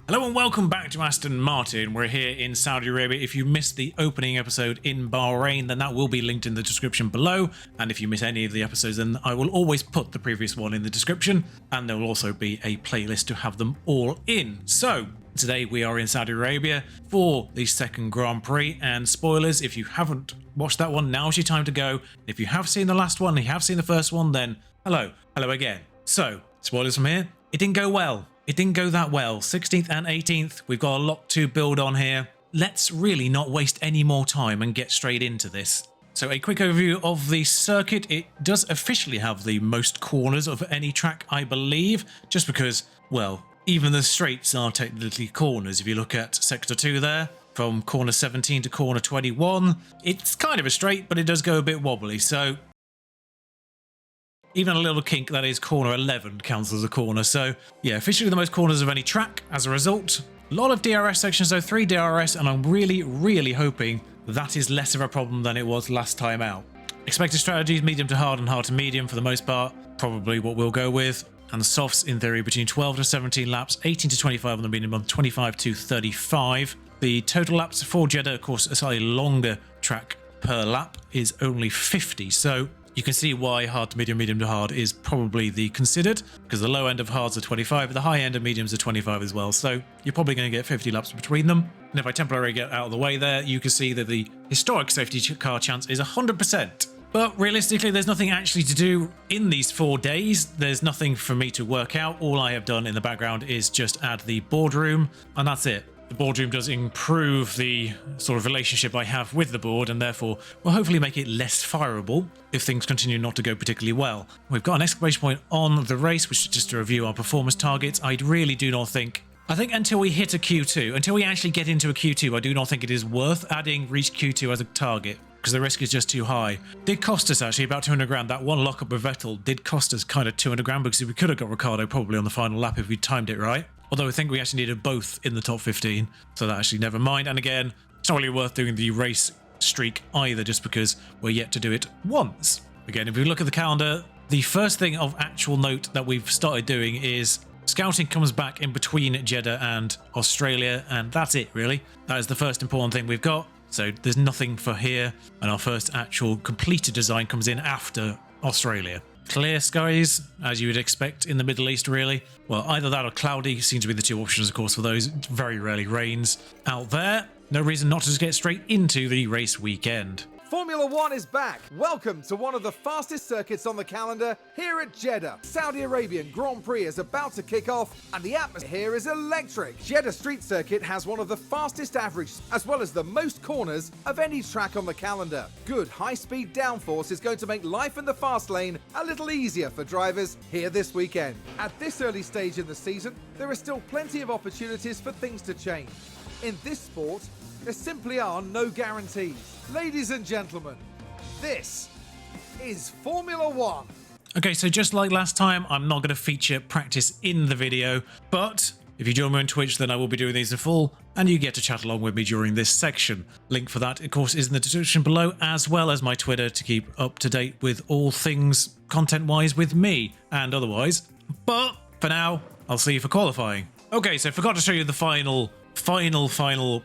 Hello and welcome back to Aston Martin. We're here in Saudi Arabia. If you missed the opening episode in Bahrain, then that will be linked in the description below. And if you miss any of the episodes, then I will always put the previous one in the description. And there will also be a playlist to have them all in. So today we are in Saudi Arabia for the second Grand Prix. And spoilers, if you haven't watched that one, now's your time to go. If you have seen the last one, and you have seen the first one, then hello again. So spoilers from here. It didn't go well. It didn't go that well. 16th and 18th, we've got a lot to build on here. Let's really not waste any more time and get straight into this. So a quick overview of the circuit. It does officially have the most corners of any track, I believe, just because, well, even the straights are technically corners. If you look at Sector 2 there, from corner 17 to corner 21, it's kind of a straight, but it does go a bit wobbly. So even a little kink that is corner 11 counts as a corner. So yeah, officially the most corners of any track as a result. A lot of DRS sections though, 3 DRS, and I'm really hoping that is less of a problem than it was last time out. Expected strategies, medium to hard and hard to medium for the most part. Probably what we'll go with. And the softs in theory between 12 to 17 laps, 18 to 25 on the medium, 25 to 35. The total laps for Jeddah, of course, a slightly longer track per lap, is only 50. So you can see why hard to medium, medium to hard is probably the considered, because the low end of hards are 25, but the high end of mediums are 25 as well. So you're probably going to get 50 laps between them. And if I temporarily get out of the way there, you can see that the historic safety car chance is 100%. But realistically, there's nothing actually to do in these 4 days. There's nothing for me to work out. All I have done in the background is just add the boardroom, and that's it. The boardroom does improve the sort of relationship I have with the board, and therefore will hopefully make it less fireable if things continue not to go particularly well. We've got an exclamation point on the race, which is just to review our performance targets. I really do not think... I think until we hit a Q2, until we actually get into a Q2, I do not think it is worth adding reach Q2 as a target, because the risk is just too high. Did cost us actually about 200 grand. That one lockup with Vettel did cost us kind of 200 grand, because we could have got Ricciardo probably on the final lap if we timed it right. Although I think we actually needed both in the top 15, so that actually never mind. And again, it's not really worth doing the race streak either, just because we're yet to do it once. Again, if we look at the calendar, the first thing of actual note that we've started doing is scouting comes back in between Jeddah and Australia, and that's it really. That is the first important thing we've got. So there's nothing for here, and our first actual completed design comes in after Australia. Clear skies, as you would expect in the Middle East, really. Well, either that or cloudy seem to be the two options, of course, for those. It very rarely rains out there. No reason not to just get straight into the race weekend. Formula One is back. Welcome to one of the fastest circuits on the calendar here at Jeddah. Saudi Arabian Grand Prix is about to kick off, and the atmosphere here is electric. Jeddah Street Circuit has one of the fastest averages, as well as the most corners of any track on the calendar. Good high-speed downforce is going to make life in the fast lane a little easier for drivers here this weekend. At this early stage in the season, there are still plenty of opportunities for things to change. In this sport, there simply are no guarantees. Ladies and gentlemen, this is Formula One. Okay, so just like last time, I'm not going to feature practice in the video, but if you join me on Twitch, then I will be doing these in full, and you get to chat along with me during this section. Link for that, of course, is in the description below, as well as my Twitter to keep up to date with all things content-wise with me and otherwise. But for now, I'll see you for qualifying. Okay, so I forgot to show you the final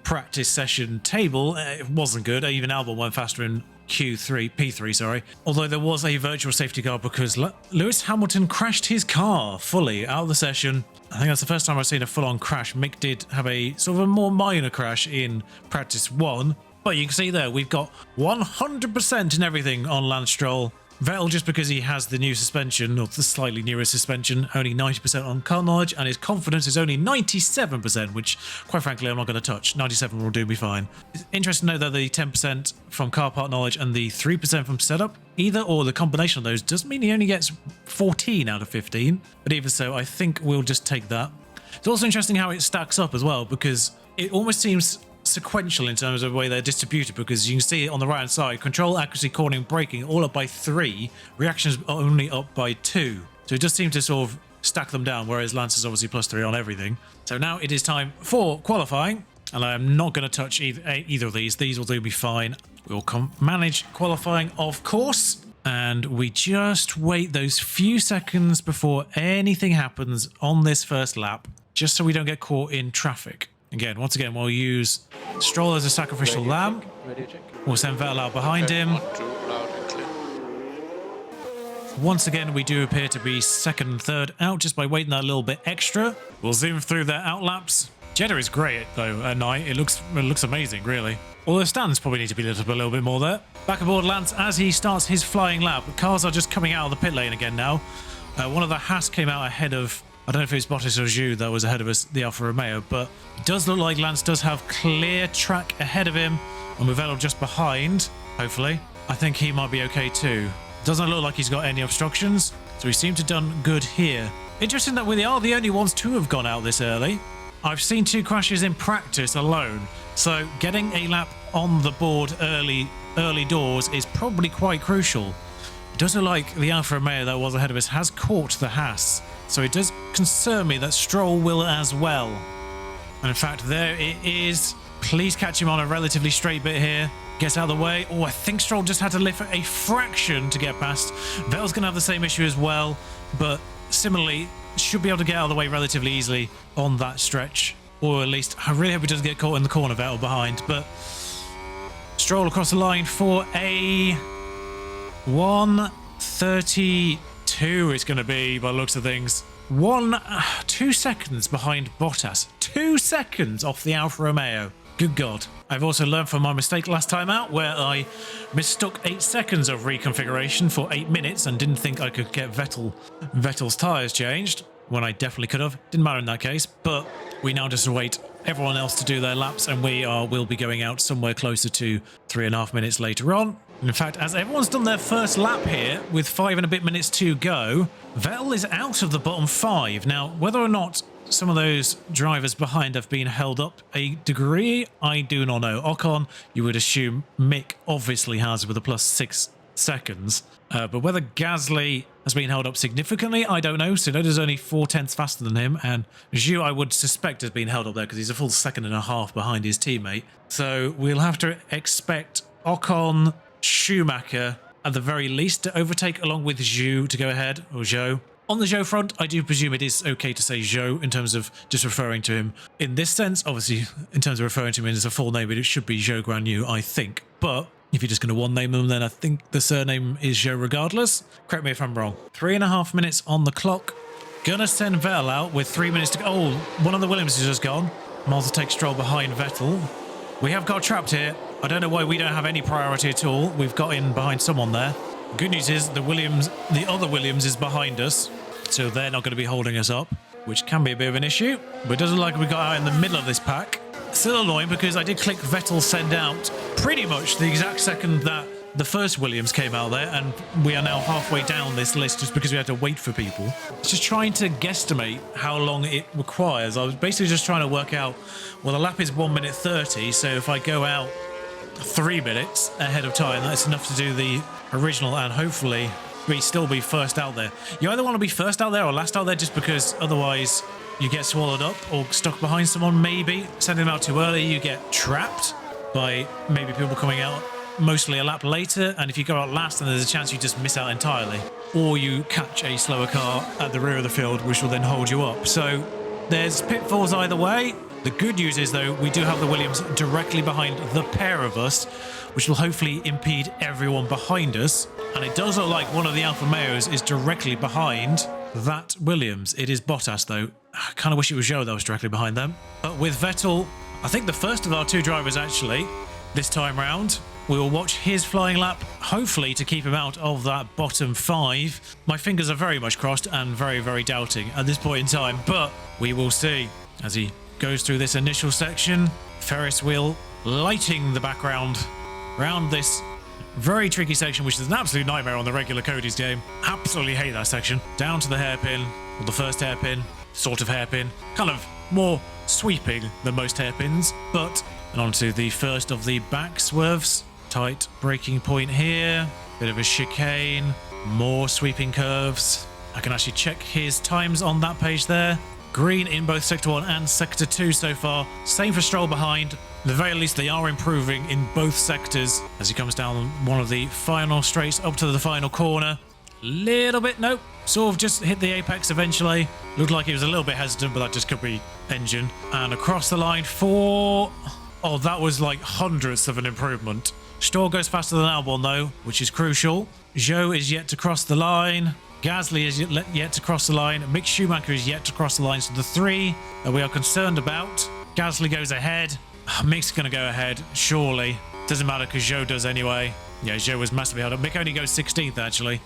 practice session table. It wasn't good. Even Albon went faster in P3, sorry. Although there was a virtual safety car because Lewis Hamilton crashed his car fully out of the session. I think that's the first time I've seen a full-on crash. Mick did have a sort of a more minor crash in practice 1. But you can see there, we've got 100% and everything on Lance Stroll. Vettel, just because he has the new suspension, or the slightly newer suspension, only 90% on car knowledge, and his confidence is only 97%, which, quite frankly, I'm not going to touch. 97 will do me fine. It's interesting to know that the 10% from car part knowledge and the 3% from setup, either or the combination of those, doesn't mean he only gets 14 out of 15. But even so, I think we'll just take that. It's also interesting how it stacks up as well, because it almost seems sequential in terms of the way they're distributed, because you can see it on the right hand side, control, accuracy, cornering, braking all up by 3, reactions are only up by 2, so it does seem to sort of stack them down, whereas Lance is obviously +3 on everything. So now it is time for qualifying, and I am not going to touch either of these will do me fine. We'll manage qualifying, of course, and we just wait those few seconds before anything happens on this first lap, just so we don't get caught in traffic. Again, once again, we'll use Stroll as a sacrificial lamb. We'll send Vettel out behind him. Once again, we do appear to be second and third out just by waiting that little bit extra. We'll zoom through their outlaps. Jeddah is great, though, at night. It looks amazing, really. Although stands probably need to be lit up a little bit more there. Back aboard Lance as he starts his flying lap. Cars are just coming out of the pit lane again now. One of the Haas came out ahead of... I don't know if it was Bottas or Zhou that was ahead of us, the Alfa Romeo, but it does look like Lance does have clear track ahead of him, and with Vettel just behind, hopefully. I think he might be okay too. Doesn't look like he's got any obstructions, so he seems to have done good here. Interesting that we are the only ones to have gone out this early. I've seen 2 crashes in practice alone, so getting a lap on the board early doors is probably quite crucial. It does look like the Alfa Romeo that was ahead of us has caught the Haas. So it does concern me that Stroll will as well. And in fact, there it is. Please catch him on a relatively straight bit here. Gets out of the way. Oh, I think Stroll just had to lift a fraction to get past. Vettel's going to have the same issue as well. But similarly, should be able to get out of the way relatively easily on that stretch. Or at least, I really hope he doesn't get caught in the corner, Vettel behind. But Stroll across the line for a 1:32. It's going to be, by the looks of things. 2 seconds behind Bottas. 2 seconds off the Alfa Romeo. Good God. I've also learned from my mistake last time out where I mistook 8 seconds of reconfiguration for 8 minutes and didn't think I could get Vettel's tyres changed, when I definitely could have. Didn't matter in that case, but we now just await everyone else to do their laps, and we'll be going out somewhere closer to 3.5 minutes later on. In fact, as everyone's done their first lap here, with 5 and a bit minutes to go, Vettel is out of the bottom 5. Now, whether or not some of those drivers behind have been held up a degree, I do not know. Ocon, you would assume Mick obviously has with a plus 6 seconds. But whether Gasly has been held up significantly, I don't know. Tsunoda's only 4/10 faster than him, and Zhou, I would suspect, has been held up there because he's a full 1.5 seconds behind his teammate. So we'll have to expect Ocon, Schumacher, at the very least, to overtake along with Zhou to go ahead, or Zhou. On the Zhou front, I do presume it is okay to say Zhou in terms of just referring to him in this sense. Obviously, in terms of referring to him as a full name, it should be Zhou Guanyu, I think. But if you're just going to one name them, then I think the surname is Zhou regardless. Correct me if I'm wrong. 3.5 minutes on the clock. Gonna send Vettel out with 3 minutes to go. Oh, one of the Williams is just gone. Miles to take Stroll behind Vettel. We have got trapped here. I don't know why we don't have any priority at all. We've got in behind someone there. Good news is the other Williams is behind us, so they're not going to be holding us up, which can be a bit of an issue. But it doesn't look like we got out in the middle of this pack. Still annoying because I did click Vettel send out pretty much the exact second that the first Williams came out there, and we are now halfway down this list just because we had to wait for people. It's just trying to guesstimate how long it requires. I was basically just trying to work out, well, the lap is 1:30, so if I go out 3 minutes ahead of time, that's enough to do the original and hopefully we still be first out there. You either want to be first out there or last out there, just because otherwise you get swallowed up or stuck behind someone. Maybe sending them out too early, you get trapped by maybe people coming out mostly a lap later, and if you go out last, then there's a chance you just miss out entirely, or you catch a slower car at the rear of the field, which will then hold you up. So there's pitfalls either way. The good news is, though, we do have the Williams directly behind the pair of us, which will hopefully impede everyone behind us. And it does look like one of the Alfa Romeos is directly behind that Williams. It is Bottas, though. I kind of wish it was Zhou that was directly behind them. But with Vettel, I think the first of our 2 drivers, actually, this time round, we will watch his flying lap, hopefully to keep him out of that bottom 5. My fingers are very much crossed and very, very doubting at this point in time, but we will see as he goes through this initial section. Ferris wheel lighting the background around this very tricky section, which is an absolute nightmare on the regular Cody's game. Absolutely hate that section. Down to the hairpin, or the first hairpin, sort of hairpin. Kind of more sweeping than most hairpins, but... And on to the first of the back swerves. Tight braking point here. Bit of a chicane. More sweeping curves. I can actually check his times on that page there. Green in both Sector 1 and Sector 2 so far. Same for Stroll behind. At the very least, they are improving in both sectors as he comes down one of the final straights up to the final corner. Little bit, nope. sort of just hit the apex eventually. Looked like he was a little bit hesitant, but that just could be engine. And across the line for... Oh, that was like hundredths of an improvement. Stroll goes faster than Albon though, which is crucial. Zhou is yet to cross the line. Gasly is yet to cross the line. Mick Schumacher is yet to cross the line. So the three that we are concerned about. Gasly goes ahead. Mick's going to go ahead, surely. Doesn't matter because Zhou does anyway. Yeah, Zhou was massively held up. Mick only goes 16th, actually.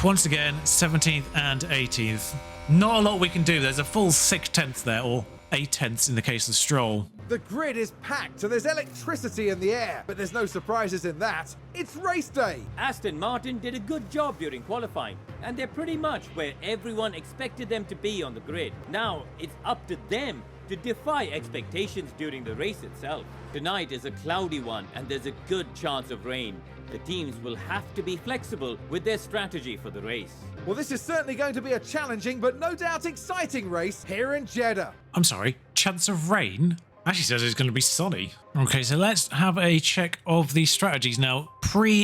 Once again, 17th and 18th. Not a lot we can do. There's a full 6/10 there, or 8/10 in the case of Stroll. The grid is packed and there's electricity in the air, but there's no surprises in that. It's race day. Aston Martin did a good job during qualifying, and they're pretty much where everyone expected them to be on the grid. Now, it's up to them to defy expectations during the race itself. Tonight is a cloudy one, and there's a good chance of rain. The teams will have to be flexible with their strategy for the race. Well, this is certainly going to be a challenging but no doubt exciting race here in Jeddah. I'm sorry, chance of rain? Actually says it's going to be sunny. Okay, so let's have a check of the strategies. Now,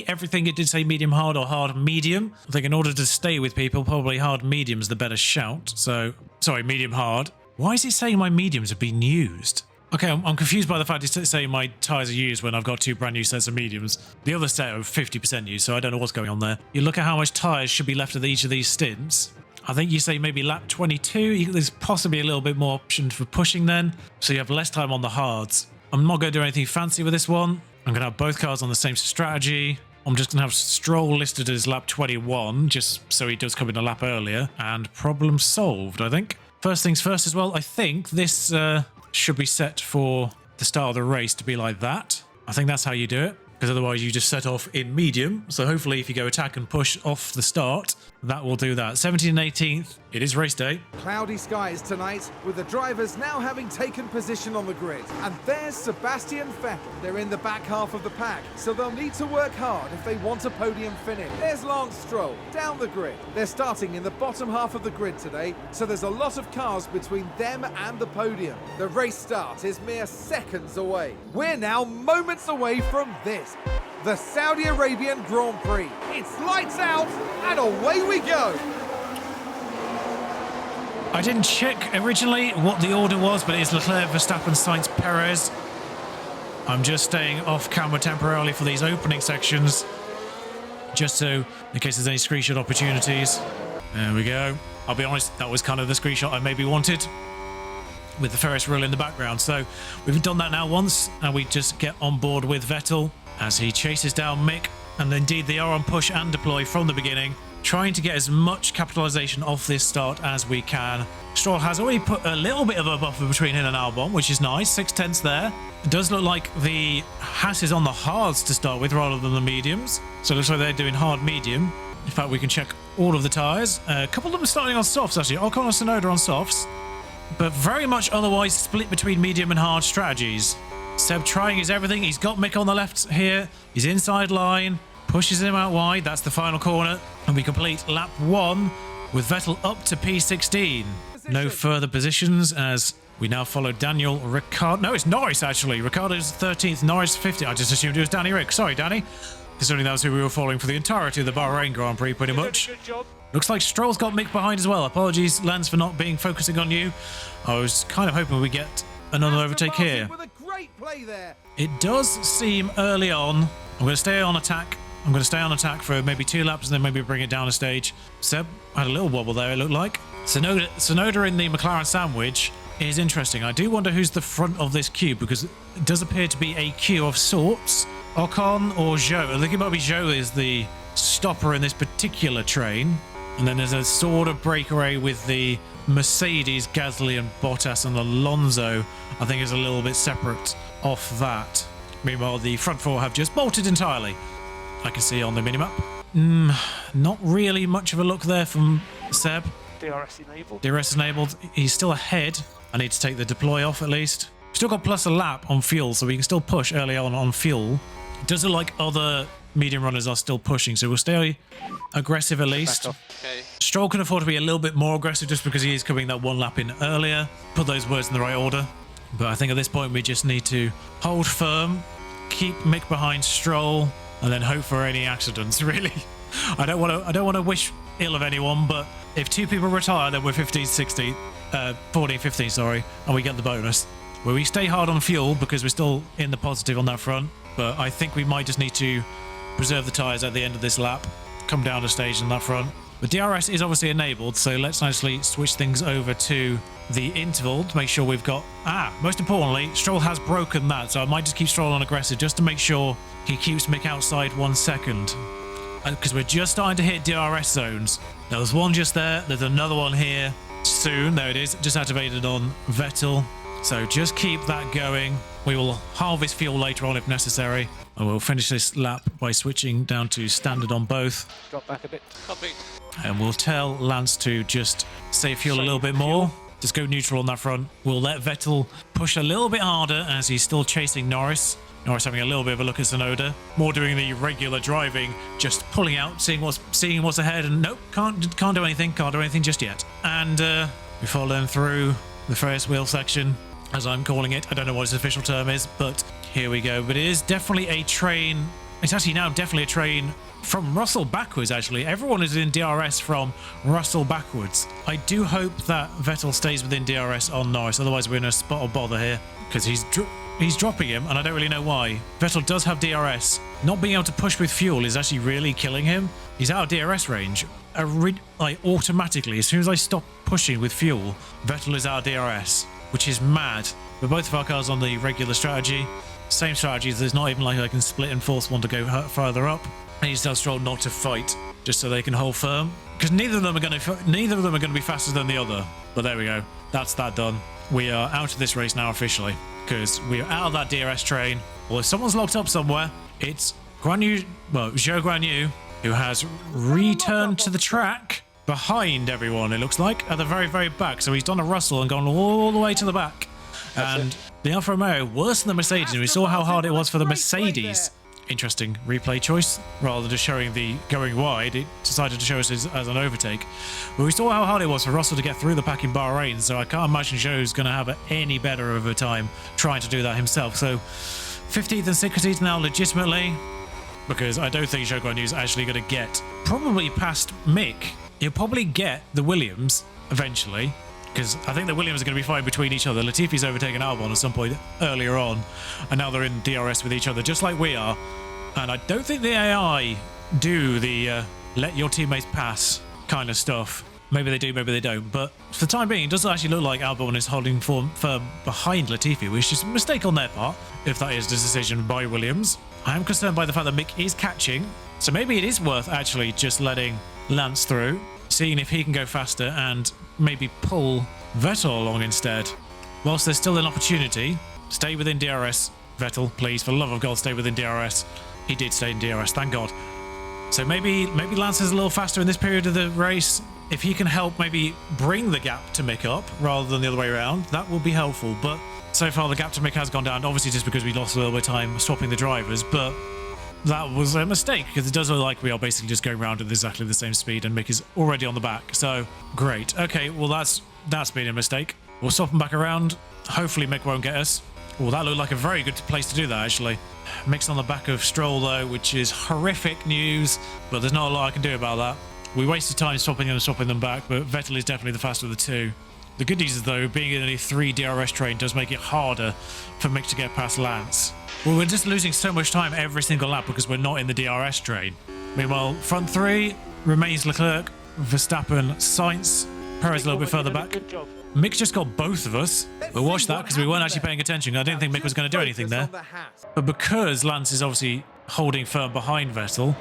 everything it did say medium hard or hard medium. I think in order to stay with people, probably hard medium is the better shout. So, sorry, medium hard. Why is it saying my mediums have been used? Okay, I'm confused by the fact it's saying my tyres are used when I've got two brand new sets of mediums. The other set are 50% used, so I don't know what's going on there. You look at how much tyres should be left at each of these stints. I think you say maybe lap 22. There's possibly a little bit more option for pushing then, so you have less time on the hards. I'm not going to do anything fancy with this one. I'm going to have both cars on the same strategy. I'm just going to have Stroll listed as lap 21, just so he does come in a lap earlier. And problem solved, I think. First things first as well, I think this should be set for the start of the race to be like that. I think that's how you do it, because otherwise you just set off in medium. So hopefully if you go attack and push off the start, that will do that. 17th and 18th, it is race day. Cloudy skies tonight, with the drivers now having taken position on the grid. And there's Sebastian Vettel. They're in the back half of the pack, so they'll need to work hard if they want a podium finish. There's Lance Stroll, down the grid. They're starting in the bottom half of the grid today, so there's a lot of cars between them and the podium. The race start is mere seconds away. We're now moments away from this. The Saudi Arabian Grand Prix. It's lights out and away we go. I didn't check originally what the order was, but it's Leclerc, Verstappen, Sainz, Perez. I'm just staying off camera temporarily for these opening sections, just so in case there's any screenshot opportunities. There we go. I'll be honest, that was kind of the screenshot I maybe wanted, with the Ferris wheel in the background. So we've done that now once, and we just get on board with Vettel as he chases down Mick, and indeed they are on push and deploy from the beginning, trying to get as much capitalization off this start as we can. Stroll has already put a little bit of a buffer between him and Albon, which is nice. 6/10 there. It does look like the Haas is on the hards to start with rather than the mediums, so it looks like they're doing hard medium. In fact, we can check all of the tyres. A couple of them are starting on softs actually. Ocon and Tsunoda on softs, but very much otherwise split between medium and hard strategies. Seb trying his everything. He's got Mick on the left here. He's inside line, pushes him out wide. That's the final corner, and we complete lap 1 with Vettel up to P16. No further positions as we now follow Daniel Ricciardo. No, it's Norris actually. Ricciardo's 13th, Norris 50th. I just assumed it was Danny Rick. Sorry, Danny. Considering that was who we were following for the entirety of the Bahrain Grand Prix, pretty much. Good job. Looks like Stroll's got Mick behind as well. Apologies, Lance, for not focusing on you. I was kind of hoping we get another overtake here. With a great play there. It does seem early on. I'm going to stay on attack. I'm going to stay on attack for maybe 2 laps and then maybe bring it down a stage. Seb had a little wobble there, it looked like. Tsunoda in the McLaren sandwich is interesting. I do wonder who's the front of this queue, because it does appear to be a queue of sorts. Ocon or Zhou. I think it might be Zhou is the stopper in this particular train. And then there's a sort of breakaway with the Mercedes, Gasly and Bottas, and Alonso I think is a little bit separate off that. Meanwhile, the front 4 have just bolted entirely. I can see on the minimap. Not really much of a look there from Seb. DRS enabled. DRS enabled. He's still ahead. I need to take the deploy off at least. Still got plus a lap on fuel, so we can still push early on fuel. It does look like other medium runners are still pushing, so we'll stay aggressive at least. Okay. Stroll can afford to be a little bit more aggressive just because he is coming that 1 lap in earlier. Put those words in the right order. But I think at this point we just need to hold firm, keep Mick behind Stroll, and then hope for any accidents, really. I don't want to wish ill of anyone, but if 2 people retire, then we're 15, 16, 14, 15, sorry, and we get the bonus. Well, we stay hard on fuel because we're still in the positive on that front, but I think we might just need to preserve the tyres at the end of this lap, come down a stage on that front. The DRS is obviously enabled, so let's nicely switch things over to the interval to make sure we've got... most importantly, Stroll has broken that, so I might just keep Stroll on aggressive just to make sure he keeps Mick outside 1 second. Because we're just starting to hit DRS zones. There was one just there, there's another one here soon. There it is, just activated on Vettel. So just keep that going. We will harvest fuel later on if necessary. And we'll finish this lap by switching down to standard on both. Drop back a bit. Copy. And we'll tell Lance to just save fuel a little bit more. Just go neutral on that front. We'll let Vettel push a little bit harder as he's still chasing Norris. Norris having a little bit of a look at Tsunoda. More doing the regular driving, just pulling out, seeing what's ahead, and nope, can't do anything, just yet. And we follow them through the Ferris wheel section, as I'm calling it. I don't know what its official term is, but here we go. But it is definitely a train. It's actually now definitely a train from Russell backwards, actually. Everyone is in DRS from Russell backwards. I do hope that Vettel stays within DRS on Norris, otherwise we're in a spot of bother here, because he's dropping him, and I don't really know why. Vettel does have DRS. Not being able to push with fuel is actually really killing him. He's out of DRS range. Automatically, as soon as I stop pushing with fuel, Vettel is out of DRS, which is mad. But both of our cars on the regular strategy. Same strategy, there's not even like I can split and force one to go further up. I need to tell Stroll not to fight, just so they can hold firm. Because neither of them are going to be faster than the other. But there we go. That's that done. We are out of this race now officially, because we are out of that DRS train. Well, if someone's locked up somewhere, it's Zhou Guan Yu, who has returned to the track behind everyone, it looks like, at the very, very back. So he's done a Russell and gone all the way to the back. And the Alfa Romeo, worse than the Mercedes, and we saw how hard it was for the Mercedes. Interesting replay choice. Rather than just showing the going wide, it decided to show us as an overtake. But we saw how hard it was for Russell to get through the pack in Bahrain, so I can't imagine Zhou's going to have any better of a time trying to do that himself. So 15th and 16th now legitimately, because I don't think Zhou Guan Yu is actually going to get probably past Mick. He'll probably get the Williams eventually, because I think the Williams are going to be fighting between each other. Latifi's overtaken Albon at some point earlier on, and now they're in DRS with each other, just like we are. And I don't think the AI do the let your teammates pass kind of stuff. Maybe they do, maybe they don't. But for the time being, it doesn't actually look like Albon is holding firm behind Latifi, which is a mistake on their part, if that is the decision by Williams. I am concerned by the fact that Mick is catching, so maybe it is worth actually just letting Lance through, seeing if he can go faster and maybe pull Vettel along instead. Whilst there's still an opportunity, stay within DRS. Vettel, please, for the love of God, stay within DRS. He did stay in DRS, thank God. So maybe Lance is a little faster in this period of the race. If he can help maybe bring the gap to Mick up rather than the other way around, that will be helpful. But so far the gap to Mick has gone down, obviously just because we lost a little bit of time swapping the drivers, but that was a mistake, because it does look like we are basically just going around at exactly the same speed, and Mick is already on the back. So great. Okay, well that's been a mistake. We'll swap them back around. Hopefully Mick won't get us. Well, that looked like a very good place to do that, actually. Mick's on the back of Stroll, though, which is horrific news, but there's not a lot I can do about that. We wasted time swapping them back, but Vettel is definitely the faster of the two. The good news is, though, being in a 3 DRS train does make it harder for Mick to get past Lance. Well, we're just losing so much time every single lap because we're not in the DRS train. Meanwhile, front 3 remains Leclerc, Verstappen, Sainz, Perez a little bit further back. Good job. Mick just got both of us. We'll watch that because we weren't actually paying attention. I didn't think Mick was going to do anything there. But because Lance is obviously holding firm behind Vettel,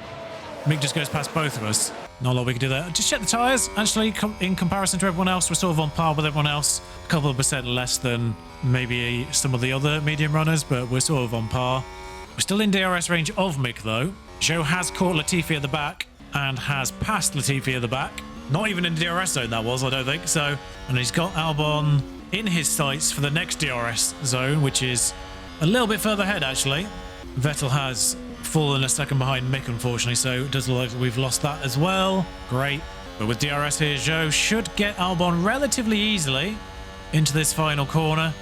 Mick just goes past both of us. Not a lot we can do there. Just check the tyres. Actually, in comparison to everyone else, we're sort of on par with everyone else. A couple of percent less than maybe some of the other medium runners, but we're sort of on par. We're still in DRS range of Mick, though. Zhou has caught Latifi at the back and has passed Latifi at the back. Not even in the DRS zone, that was, I don't think. So, and he's got Albon in his sights for the next DRS zone, which is a little bit further ahead, actually. Vettel has fallen a second behind Mick, unfortunately, so it does look like we've lost that as well. Great. But with DRS here, Zhou should get Albon relatively easily into this final corner.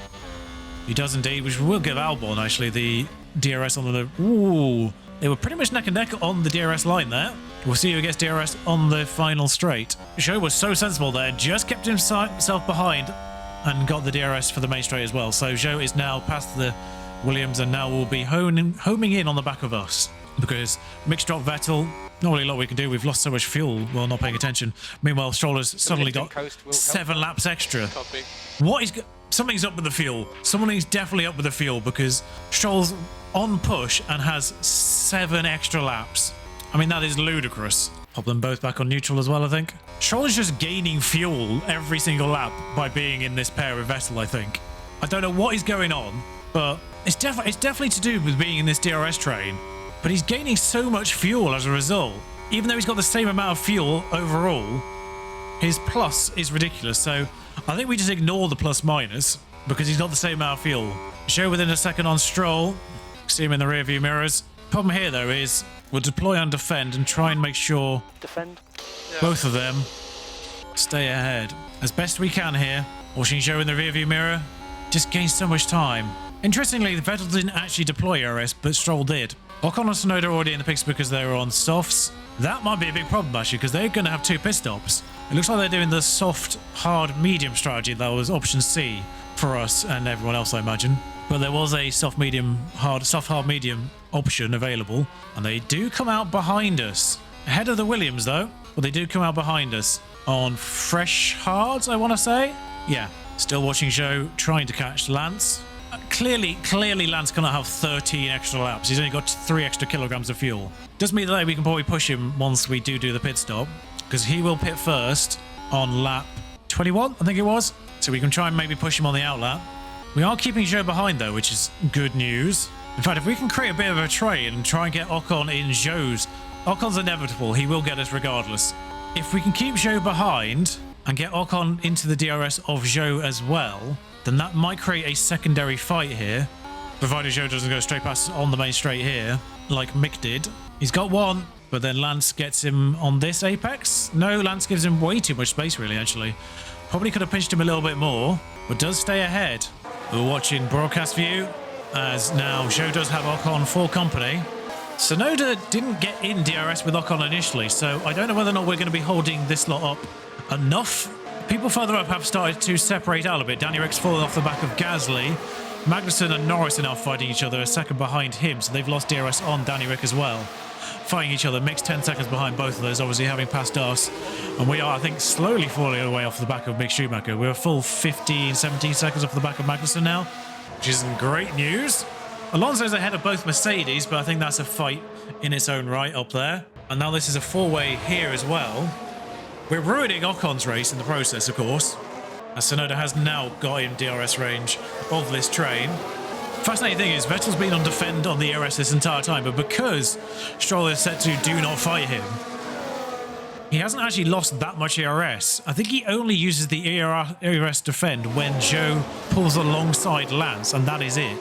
He does indeed, which will give Albon, actually, the DRS on the... Ooh, They were pretty much neck and neck on the DRS line there. We'll see who gets DRS on the final straight. Zhou was so sensible there, just kept himself behind and got the DRS for the main straight as well. So Zhou is now past the Williams and now will be homing in on the back of us. Because mixed drop Vettel, not really a lot we can do. We've lost so much fuel while not paying attention. Meanwhile, Stroll's suddenly got 7 laps extra. What is... Something's up with the fuel. Something's definitely up with the fuel because Stroll's on push and has 7 extra laps. I mean, that is ludicrous. Pop them both back on neutral as well, I think. Stroll is just gaining fuel every single lap by being in this pair with Vettel, I think. I don't know what is going on, but it's definitely to do with being in this DRS train. But he's gaining so much fuel as a result. Even though he's got the same amount of fuel overall, his plus is ridiculous. So I think we just ignore the plus minus because he's got the same amount of fuel. Show within a second on Stroll. See him in the rear view mirrors. Problem here though is we'll deploy on defend and try and make sure both of them stay ahead as best we can here. Watching Zhou in the rear view mirror just gains so much time. Interestingly, Vettel didn't actually deploy RS, but Stroll did. Ocon and Tsunoda are already in the pits because they were on softs. That might be a big problem actually because they're going to have 2 pit stops. It looks like they're doing the soft, hard, medium strategy. That was option C for us and everyone else, I imagine. But there was a soft, medium, hard, soft, hard, medium option available. And they do come out behind us. Ahead of the Williams though, but they do come out behind us on fresh hards, I want to say. Yeah, still watching Zhou trying to catch Lance. Clearly Lance cannot have 13 extra laps. He's only got 3 extra kilograms of fuel. Does mean that we can probably push him once we do the pit stop, because he will pit first on lap 21, I think it was. So we can try and maybe push him on the outlap. We are keeping Zhou behind though, which is good news. In fact, if we can create a bit of a train and try and get Ocon in Zhou's... Ocon's inevitable. He will get us regardless. If we can keep Zhou behind and get Ocon into the DRS of Zhou as well, then that might create a secondary fight here, provided Zhou doesn't go straight past on the main straight here, like Mick did. He's got 1, but then Lance gets him on this apex. No, Lance gives him way too much space, really, actually. Probably could have pinched him a little bit more, but does stay ahead. We're watching broadcast view, as now Zhou does have Ocon for company. Tsunoda didn't get in DRS with Ocon initially, so I don't know whether or not we're going to be holding this lot up enough. People further up have started to separate out a bit. Danny Rick's fallen off the back of Gasly. Magnussen and Norris are now fighting each other a second behind him, so they've lost DRS on Danny Rick as well. Fighting each other, Mick's 10 seconds behind both of those, obviously having passed us. And we are, I think, slowly falling away off the back of Mick Schumacher. We're a full 15, 17 seconds off the back of Magnussen now, which is great news. Alonso's ahead of both Mercedes, but I think that's a fight in its own right up there. And now this is a 4-way here as well. We're ruining Ocon's race in the process, of course, as Tsunoda has now got in DRS range of this train. Fascinating thing is, Vettel's been on defend on the ERS this entire time, but because Stroll is set to do not fight him, he hasn't actually lost that much ERS. I think he only uses the ERS defend when Zhou pulls alongside Lance, and that is it.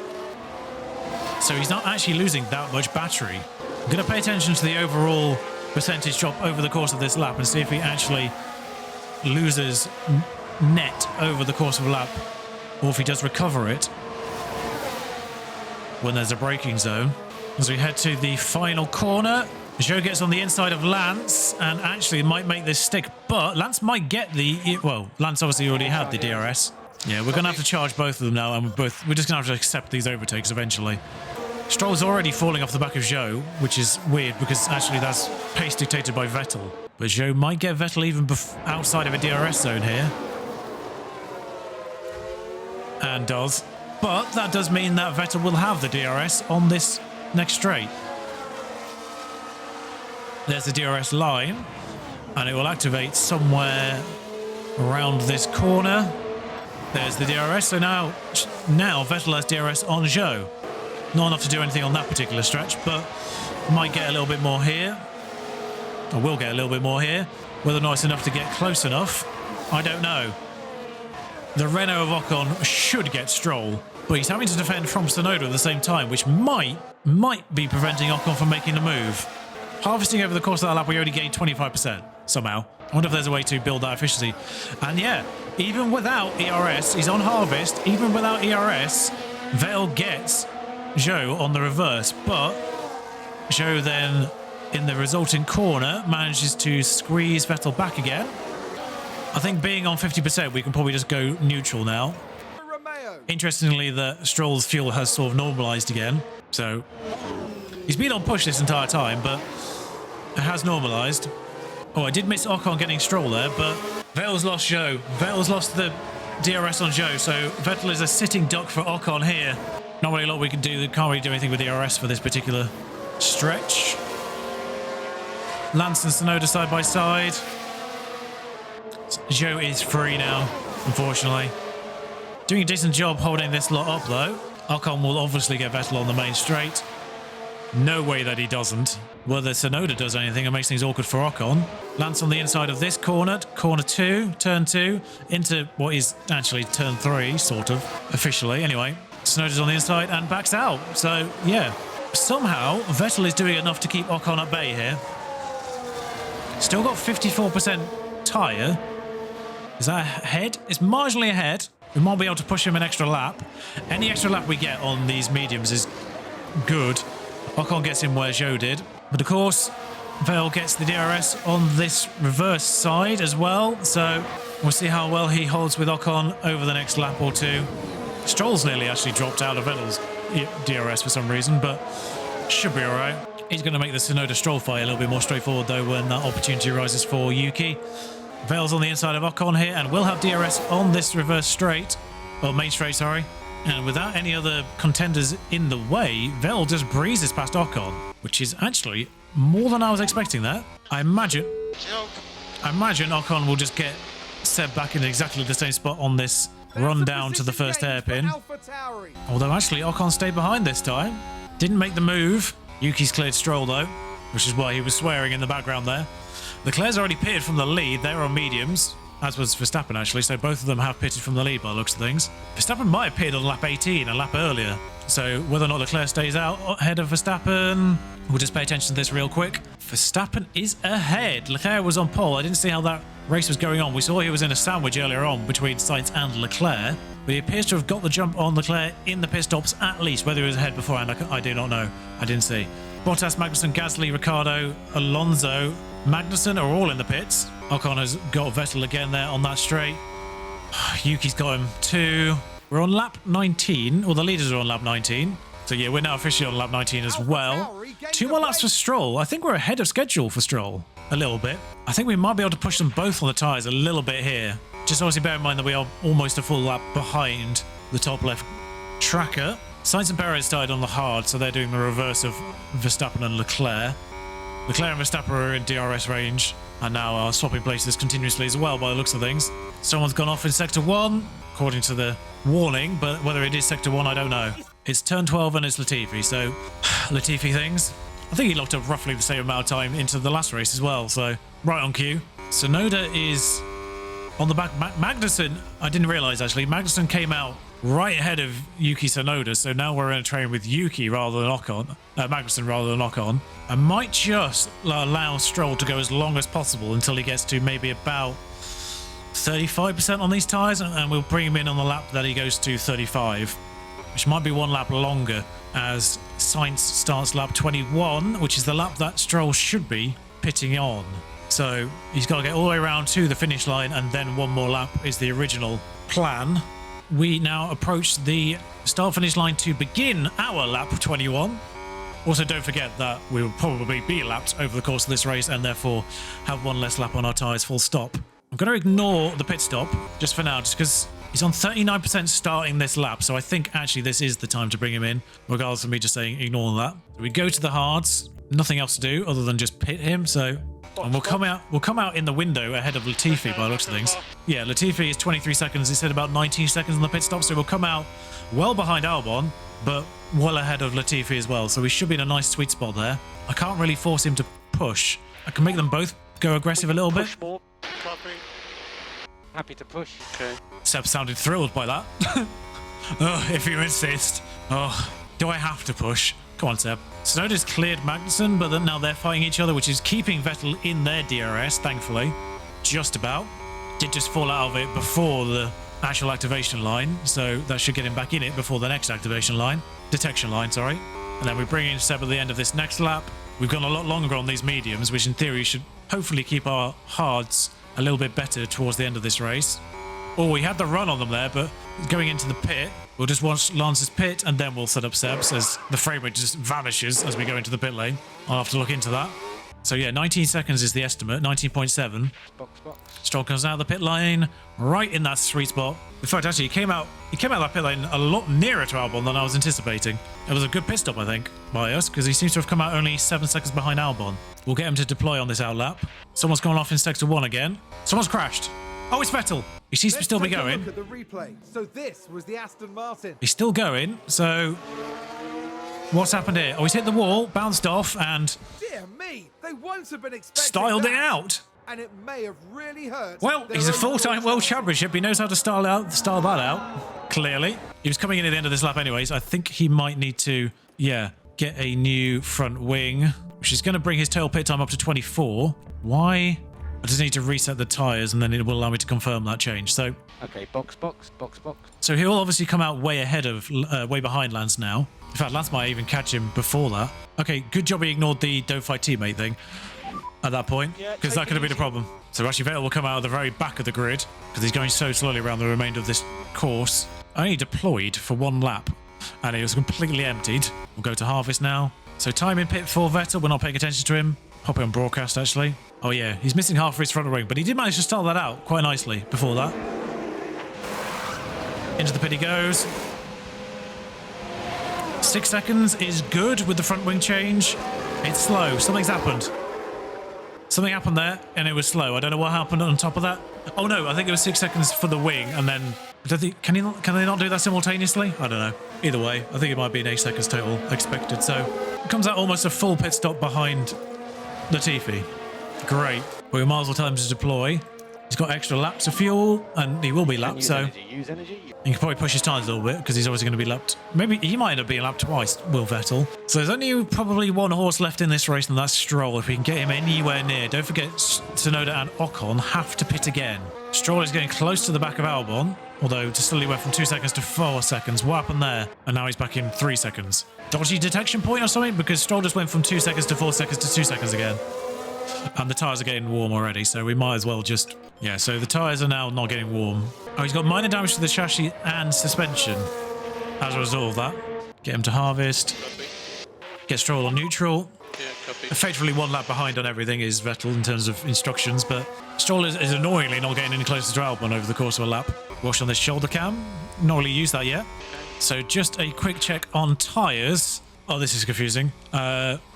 So he's not actually losing that much battery. I'm going to pay attention to the overall percentage drop over the course of this lap and see if he actually loses net over the course of a lap, or if he does recover it when there's a braking zone. As we head to the final corner, Zhou gets on the inside of Lance and actually might make this stick, but Lance might get well, Lance obviously already had the DRS. Yeah, we're going to have to charge both of them now, and we're just going to have to accept these overtakes eventually. Stroll's already falling off the back of Zhou, which is weird because actually that's pace dictated by Vettel. But Zhou might get Vettel even outside of a DRS zone here. And does. But that does mean that Vettel will have the DRS on this next straight. There's the DRS line, and it will activate somewhere around this corner. There's the DRS, so now Vettel has DRS on Zhou. Not enough to do anything on that particular stretch, but might get a little bit more here. Or will get a little bit more here. Whether or not it's enough to get close enough, I don't know. The Renault of Ocon should get Stroll, but he's having to defend from Tsunoda at the same time, which might be preventing Ocon from making the move. Harvesting over the course of that lap, we only gained 25% somehow. I wonder if there's a way to build that efficiency. And yeah, even without ERS, he's on harvest. Even without ERS, Vettel gets Zhou on the reverse, but Zhou then, in the resulting corner, manages to squeeze Vettel back again. I think being on 50%, we can probably just go neutral now. Interestingly, the Stroll's fuel has sort of normalized again. So he's been on push this entire time, but it has normalized. Oh, I did miss Ocon getting Stroll there, but Vettel's lost Zhou. Vettel's lost the DRS on Zhou, so Vettel is a sitting duck for Ocon here. Not really a lot we can do. Can't really do anything with DRS for this particular stretch. Lance and Tsunoda side by side. Zhou is free now, unfortunately. Doing a decent job holding this lot up, though. Ocon will obviously get Vettel on the main straight. No way that he doesn't. Whether Tsunoda does anything, it makes things awkward for Ocon. Lance on the inside of this corner, corner 2, turn 2, into what is actually turn 3, sort of, officially. Anyway, Tsunoda's on the inside and backs out. So, yeah, somehow Vettel is doing enough to keep Ocon at bay here. Still got 54% tyre. Is that ahead? It's marginally ahead. We might be able to push him an extra lap. Any extra lap we get on these mediums is good. Ocon gets in where Zhou did. But of course, Vettel gets the DRS on this reverse side as well. So we'll see how well he holds with Ocon over the next lap or two. Stroll's nearly actually dropped out of Vettel's DRS for some reason, but should be all right. He's going to make the Tsunoda Stroll fight a little bit more straightforward, though, when that opportunity arises for Yuki. Vettel's on the inside of Ocon here, and will have DRS on this reverse straight. Or main straight, sorry. And without any other contenders in the way, Vettel just breezes past Ocon, which is actually more than I was expecting that. I imagine Ocon will just get set back in exactly the same spot on this run down to the first hairpin. Although actually Ocon stayed behind this time. Didn't make the move. Yuki's cleared Stroll though, which is why he was swearing in the background there. Leclerc's already pitted from the lead. They're on mediums, as was Verstappen actually, so both of them have pitted from the lead by the looks of things. Verstappen might have pitted on lap 18, a lap earlier. So whether or not Leclerc stays out ahead of Verstappen, we'll just pay attention to this real quick. Verstappen is ahead. Leclerc was on pole. I didn't see how that race was going on. We saw he was in a sandwich earlier on between Sainz and Leclerc, but he appears to have got the jump on Leclerc in the pit stops at least. Whether he was ahead beforehand, I do not know. I didn't see. Bottas, Magnussen, Gasly, Ricciardo, Alonso, Magnussen are all in the pits. Ocon has got Vettel again there on that straight. Yuki's got him too. We're on lap 19, or the leaders are on lap 19. So yeah, we're now officially on lap 19 as well. 2 more laps for Stroll. I think we're ahead of schedule for Stroll a little bit. I think we might be able to push them both on the tyres a little bit here. Just obviously bear in mind that we are almost a full lap behind the top left tracker. Sainz and Perez started on the hard, so they're doing the reverse of Verstappen and Leclerc. Leclerc and Verstappen are in DRS range and now are swapping places continuously as well by the looks of things. Someone's gone off in Sector 1, according to the warning, but whether it is Sector 1, I don't know. It's turn 12 and it's Latifi, so Latifi things. I think he locked up roughly the same amount of time into the last race as well, so right on cue. Tsunoda is on the back. Magnussen, I didn't realise actually, Magnussen came out right ahead of Yuki Tsunoda, so now we're in a train with Yuki rather than Ocon, Magnussen rather than Ocon. I might just allow Stroll to go as long as possible until he gets to maybe about 35% on these tyres, and we'll bring him in on the lap that he goes to 35, which might be 1 lap longer as Sainz starts lap 21, which is the lap that Stroll should be pitting on. So he's got to get all the way around to the finish line, and then 1 more lap is the original plan. We now approach the start-finish line to begin our lap 21. Also, don't forget that we will probably be lapped over the course of this race and therefore have 1 less lap on our tyres full stop. I'm going to ignore the pit stop just for now, just because he's on 39% starting this lap, so I think actually this is the time to bring him in, regardless of me just saying ignore that. We go to the hards, nothing else to do other than just pit him, so... And we'll come out in the window ahead of Latifi by the looks of things. Yeah, Latifi is 23 seconds. He said about 19 seconds on the pit stop, so we'll come out well behind Albon, but well ahead of Latifi as well. So we should be in a nice sweet spot there. I can't really force him to push. I can make them both go aggressive a little bit. Push more. Copy. Happy to push. Okay. Seb sounded thrilled by that. Oh, if you insist. Oh, do I have to push? Come on, Seb. Tsunoda's cleared Magnussen, but then now they're fighting each other, which is keeping Vettel in their DRS, thankfully. Just about. Did just fall out of it before the actual activation line, so that should get him back in it before the next activation line. Detection line, sorry. And then we bring in Seb at the end of this next lap. we've gone a lot longer on these mediums, which in theory should hopefully keep our hards a little bit better towards the end of this race. Oh, we had the run on them there, but going into the pit, we'll just watch Lance's pit and then we'll set up Seb's as the frame rate just vanishes as we go into the pit lane. I'll have to look into that. So yeah, 19 seconds is the estimate, 19.7. Box, box. Stroll comes out of the pit lane, right in that sweet spot. In fact, actually, he came out of that pit lane a lot nearer to Albon than I was anticipating. It was a good pit stop, I think, by us, because he seems to have come out only 7 seconds behind Albon. We'll get him to deploy on this outlap. Someone's gone off in sector 1 again. Someone's crashed. Oh, it's Vettel. He seems to still be going. Look at the replay. So this was the Aston Martin. He's still going, so what's happened here? Oh, he's hit the wall, bounced off, and Dear me, they won't have been expecting styled that. it out. And it may have really hurt. Well, he's a full-time world championship. He knows how to style that out, clearly. He was coming in at the end of this lap anyways. I think he might need to, yeah, get a new front wing, which is going to bring his total pit time up to 24. Why? I just need to reset the tyres and then it will allow me to confirm that change. So, Okay, box, box, box, box. so he'll obviously come out way behind Lance now. In fact, Lance might even catch him before that. Okay, good job he ignored the don't fight teammate thing at that point, Yeah, because take that could have it been a problem. So actually Vettel will come out at the very back of the grid because he's going so slowly around the remainder of this course. Only deployed for 1 lap and it was completely emptied. We'll go to harvest now. So time in pit for Vettel. We're not paying attention to him. Pop it on broadcast actually. Oh yeah, he's missing half of his front wing, but he did manage to start that out quite nicely before that. Into the pit he goes. 6 seconds is good with the front wing change. It's slow. Something's happened. Something happened there, and it was slow. I don't know what happened on top of that. Oh no, I think it was 6 seconds for the wing, and then can they not do that simultaneously? I don't know. Either way, I think it might be an 8 seconds total expected. So it comes out almost a full pit stop behind Latifi. Great. We might as well tell him to deploy. He's got extra laps of fuel, and he will be lapped, so Use energy. he can probably push his tyres a little bit because he's obviously going to be lapped. Maybe he might end up being lapped twice, Will Vettel. So there's only probably 1 horse left in this race, and that's Stroll. If we can get him anywhere near. Don't forget, Tsunoda and Ocon have to pit again. Stroll is getting close to the back of Albon, although just slowly went from 2 seconds to 4 seconds. What happened there? And now he's back in 3 seconds. Dodgy detection point or something? Because Stroll just went from 2 seconds to 4 seconds to 2 seconds again. And the tyres are getting warm already, so we might as well just... Yeah, so the tyres are now not getting warm. Oh, he's got minor damage to the chassis and suspension as a result of that. Get him to harvest. Get Stroll on neutral. Yeah, copy. Effectively 1 lap behind on everything is Vettel in terms of instructions, but Stroll is annoyingly not getting any closer to Albon over the course of a lap. Wash on this shoulder cam. Not really used that yet. So just a quick check on tyres. Oh, this is confusing.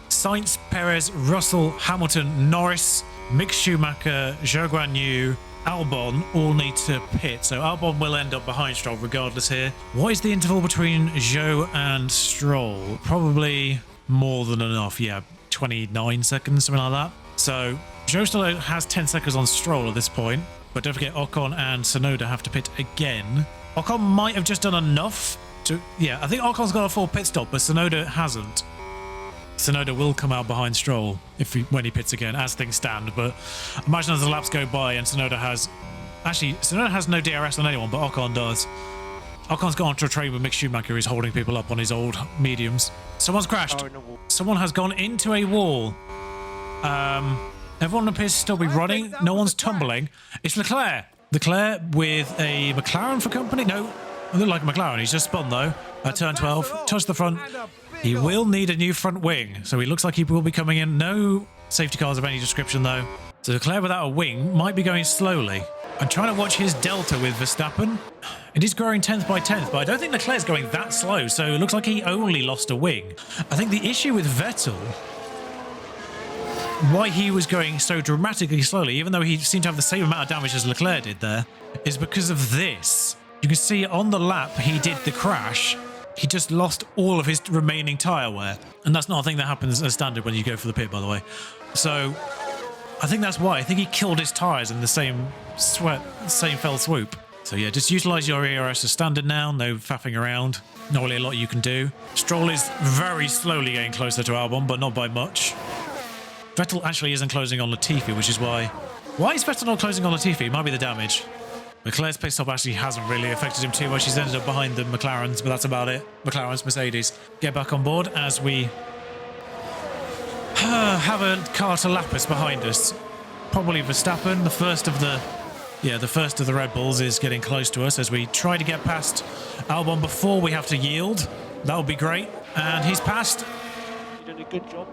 Sainz, Perez, Russell, Hamilton, Norris, Mick Schumacher, Zhou Guan Yu, Albon all need to pit. So Albon will end up behind Stroll regardless here. What is the interval between Zhou and Stroll? Probably more than enough. Yeah, 29 seconds, something like that. So Zhou still has 10 seconds on Stroll at this point. But don't forget Ocon and Tsunoda have to pit again. Ocon might have just done enough to... Yeah, I think Ocon's got a full pit stop, but Tsunoda hasn't. Tsunoda will come out behind Stroll when he pits again, as things stand. But imagine as the laps go by and Tsunoda has... Actually, Tsunoda has no DRS on anyone, but Ocon does. Ocon's gone to a train with Mick Schumacher, who's holding people up on his old mediums. Someone's crashed. Oh, no. Someone has gone into a wall. Everyone appears to still be running. No one's tumbling. It's Leclerc. Leclerc with a McLaren for company? No, it looked like a McLaren. He's just spun though. At turn 12, touch the front. He will need a new front wing, so he looks like he will be coming in. No safety cars of any description though. So Leclerc without a wing might be going slowly. I'm trying to watch his delta with Verstappen. It is growing 10th by 10th, but I don't think Leclerc's going that slow, so it looks like he only lost a wing. I think the issue with Vettel, why he was going so dramatically slowly, even though he seemed to have the same amount of damage as Leclerc did there, is because of this. You can see on the lap he did the crash. He just lost all of his remaining tyre wear. And that's not a thing that happens as standard when you go for the pit, by the way. So I think that's why. I think he killed his tyres in the same fell swoop. So yeah, just utilise your ERS as standard now. No faffing around. Not really a lot you can do. Stroll is very slowly getting closer to Albon, but not by much. Vettel actually isn't closing on Latifi, which is why... Why is Vettel not closing on Latifi? It might be the damage. Leclerc's pit stop actually hasn't really affected him too much. He's ended up behind the McLarens, but that's about it. McLaren's Mercedes. Get back on board as we have a car to lap us behind us. Probably Verstappen, the first of the Red Bulls is getting close to us as we try to get past Albon before we have to yield. That would be great. And he's passed. You did a good job.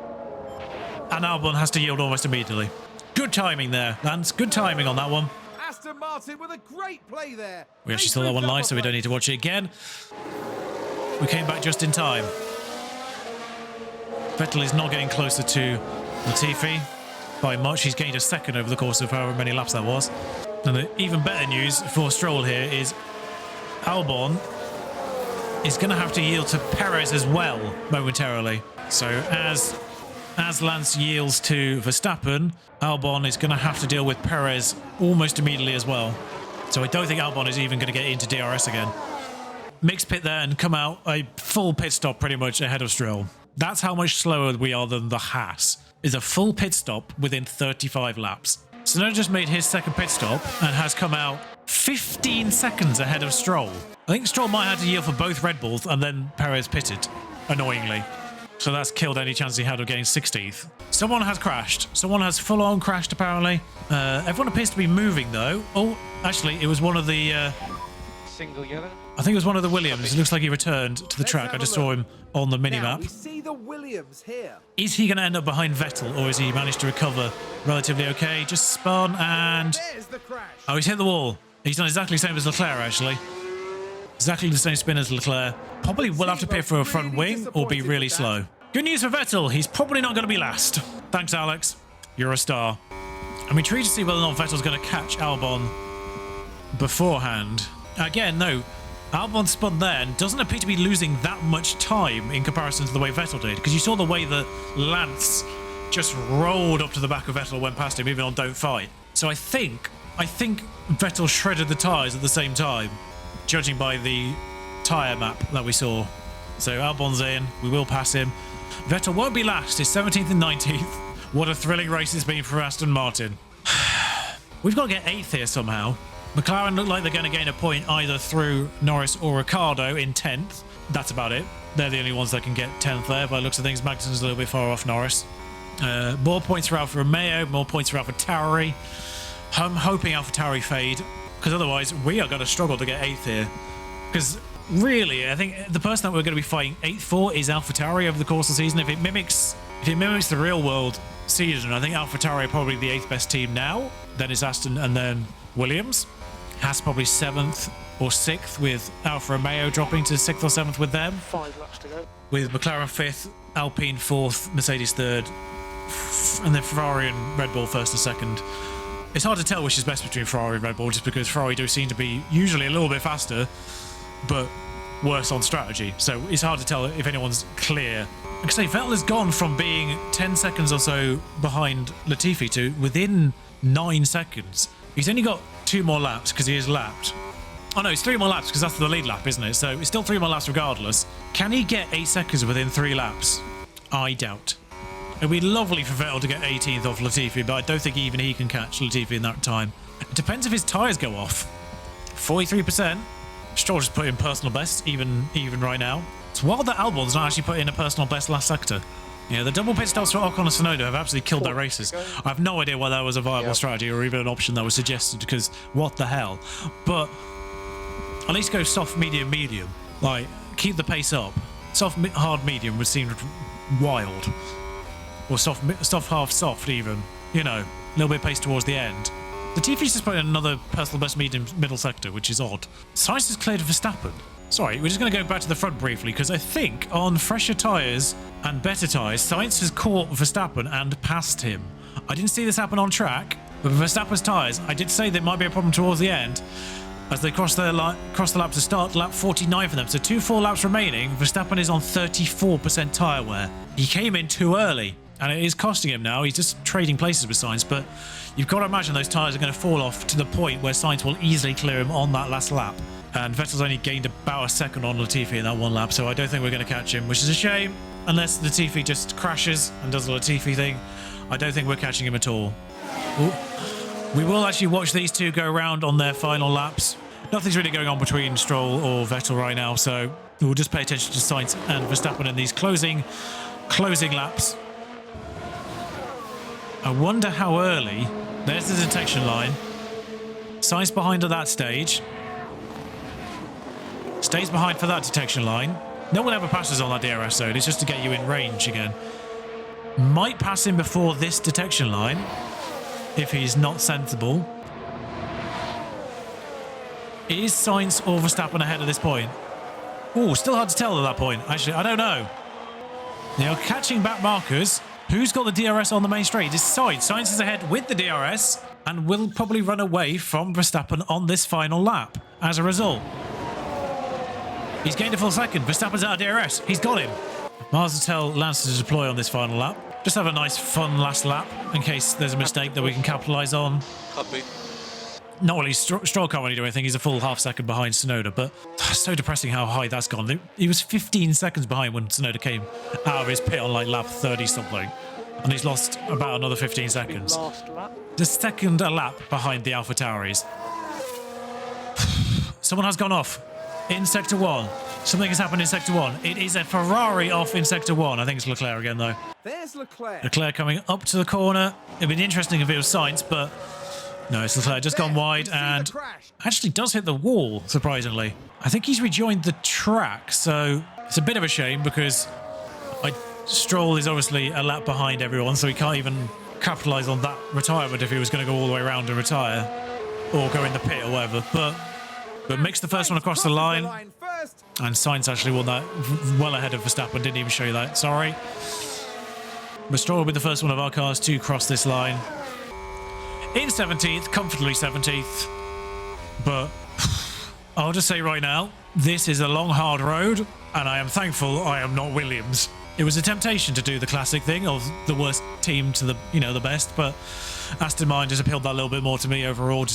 And Albon has to yield almost immediately. Good timing there, Lance. Good timing on that one. Aston Martin with a great play there. We actually saw that one live, so we don't need to watch it again. We came back just in time. Vettel is not getting closer to Latifi by much. He's gained a second over the course of however many laps that was. And the even better news for Stroll here is Albon is going to have to yield to Perez as well momentarily. So as Lance yields to Verstappen, Albon is going to have to deal with Perez almost immediately as well. So I don't think Albon is even going to get into DRS again. Mixed pit there and come out a full pit stop pretty much ahead of Stroll. That's how much slower we are than the Haas. Is a full pit stop within 35 laps. Tsunoda just made his second pit stop and has come out 15 seconds ahead of Stroll. I think Stroll might have to yield for both Red Bulls and then Perez pitted, annoyingly. So that's killed any chance he had of getting 16th. Someone has crashed. Someone has full-on crashed, apparently. Everyone appears to be moving, though. Oh, actually, it was one of the... Single yellow. I think it was one of the Williams. It looks like he returned to the track. I just saw him on the Now minimap. we see the Williams here. Is he going to end up behind Vettel, or has he managed to recover relatively okay? Just spun and... There's the crash. Oh, he's hit the wall. He's done exactly the same as Leclerc, actually. Exactly the same spin as Leclerc. Probably will have to pit for a front wing or be really slow. Good news for Vettel. He's probably not going to be last. Thanks, Alex. You're a star. I'm intrigued to see whether or not Vettel's going to catch Albon beforehand. Again, no. Albon spun there and doesn't appear to be losing that much time in comparison to the way Vettel did. Because you saw the way that Lance just rolled up to the back of Vettel, went past him, even on Don't Fight. So I think Vettel shredded the tyres at the same time, judging by the tyre map that we saw. So Albon's in. We will pass him. Vettel won't be last. He's 17th and 19th. What a thrilling race it's been for Aston Martin. We've got to get 8th here somehow. McLaren look like they're going to gain a point either through Norris or Ricciardo in 10th. That's about it. They're the only ones that can get 10th there. By the looks of things, Magnussen's a little bit far off Norris. More points for Alfa Romeo, more points for AlphaTauri. I'm hoping AlphaTauri fade, because otherwise we are going to struggle to get 8th here. Because really, I think the person that we're going to be fighting 8th for is AlphaTauri over the course of the season. If it mimics the real world season, I think AlphaTauri are probably the 8th best team now. Then it's Aston and then Williams. Haas probably 7th or 6th, with Alfa Romeo dropping to 6th or 7th with them. 5 laps to go. With McLaren 5th, Alpine 4th, Mercedes 3rd, and then Ferrari and Red Bull 1st and 2nd. It's hard to tell which is best between Ferrari and Red Bull, just because Ferrari do seem to be usually a little bit faster, but worse on strategy. So it's hard to tell if anyone's clear. Like I say, Vettel has gone from being 10 seconds or so behind Latifi to within 9 seconds. He's only got 2 more laps because he is lapped. Oh no, it's 3 more laps because that's the lead lap, isn't it? So it's still 3 more laps regardless. Can he get 8 seconds within 3 laps? I doubt. It'd be lovely for Vettel to get 18th off Latifi, but I don't think even he can catch Latifi in that time. It depends if his tyres go off. 43%. Stroll just put in personal best, even right now. It's wild that Albon's not actually put in a personal best last sector. Yeah, the double pit stops for Ocon and Tsunoda have absolutely killed their races. I have no idea why that was a viable strategy or even an option that was suggested, because what the hell. But at least go soft, medium, medium. Like, keep the pace up. Soft, hard, medium would seem wild. Or soft, half, soft even. You know, a little bit of pace towards the end. The TV's just put in another personal best medium middle sector, which is odd. Sainz has cleared Verstappen. Sorry, we're just going to go back to the front briefly, because I think on fresher tyres and better tyres, Sainz has caught Verstappen and passed him. I didn't see this happen on track, but with Verstappen's tyres, I did say there might be a problem towards the end, as they cross the lap to start lap 49 for them. So 2 laps remaining, Verstappen is on 34% tyre wear. He came in too early, and it is costing him now. He's just trading places with Sainz, but you've got to imagine those tyres are going to fall off to the point where Sainz will easily clear him on that last lap. And Vettel's only gained about a second on Latifi in that 1 lap, so I don't think we're going to catch him, which is a shame. Unless Latifi just crashes and does the Latifi thing, I don't think we're catching him at all. Ooh. We will actually watch these two go around on their final laps. Nothing's really going on between Stroll or Vettel right now, so we'll just pay attention to Sainz and Verstappen in these closing laps. I wonder how early. There's the detection line. Sainz behind at that stage. Stays behind for that detection line. No one ever passes on that DRS zone. It's just to get you in range again. Might pass him before this detection line if he's not sensible. Is Sainz or Verstappen ahead at this point? Oh, still hard to tell at that point. Actually, I don't know. Now, catching back markers. Who's got the DRS on the main straight? It's Sainz. Sainz is ahead with the DRS and will probably run away from Verstappen on this final lap as a result. He's gained a full second. Verstappen's out of DRS. He's got him. Mars will tell Lance to deploy on this final lap. Just have a nice, fun last lap in case there's a mistake that we can capitalise on. Copy. Not really. Stroll can't really do anything. He's a full half second behind Tsunoda, but so depressing how high that's gone. He was 15 seconds behind when Tsunoda came out of his pit on like lap 30 something, and he's lost about another 15 seconds. Last lap. The second a lap behind the AlphaTauris. Someone has gone off in Sector 1. Something has happened in Sector 1. It is a Ferrari off in Sector 1. I think it's Leclerc again, though. There's Leclerc. Leclerc coming up to the corner. It'd be interesting if it was Sainz, but no, it's Leclerc. Just gone wide and actually does hit the wall, surprisingly. I think he's rejoined the track, so it's a bit of a shame because Stroll is obviously a lap behind everyone, so he can't even capitalise on that retirement if he was going to go all the way around and retire or go in the pit or whatever. But mixed the first one across the line, and Sainz actually won that well ahead of Verstappen. Didn't even show you that. Sorry. But Stroll will be the first one of our cars to cross this line. In 17th, comfortably 17th. But I'll just say right now, this is a long, hard road, and I am thankful I am not Williams. It was a temptation to do the classic thing of the worst team to the, the best, but Aston Martin just appealed that a little bit more to me overall,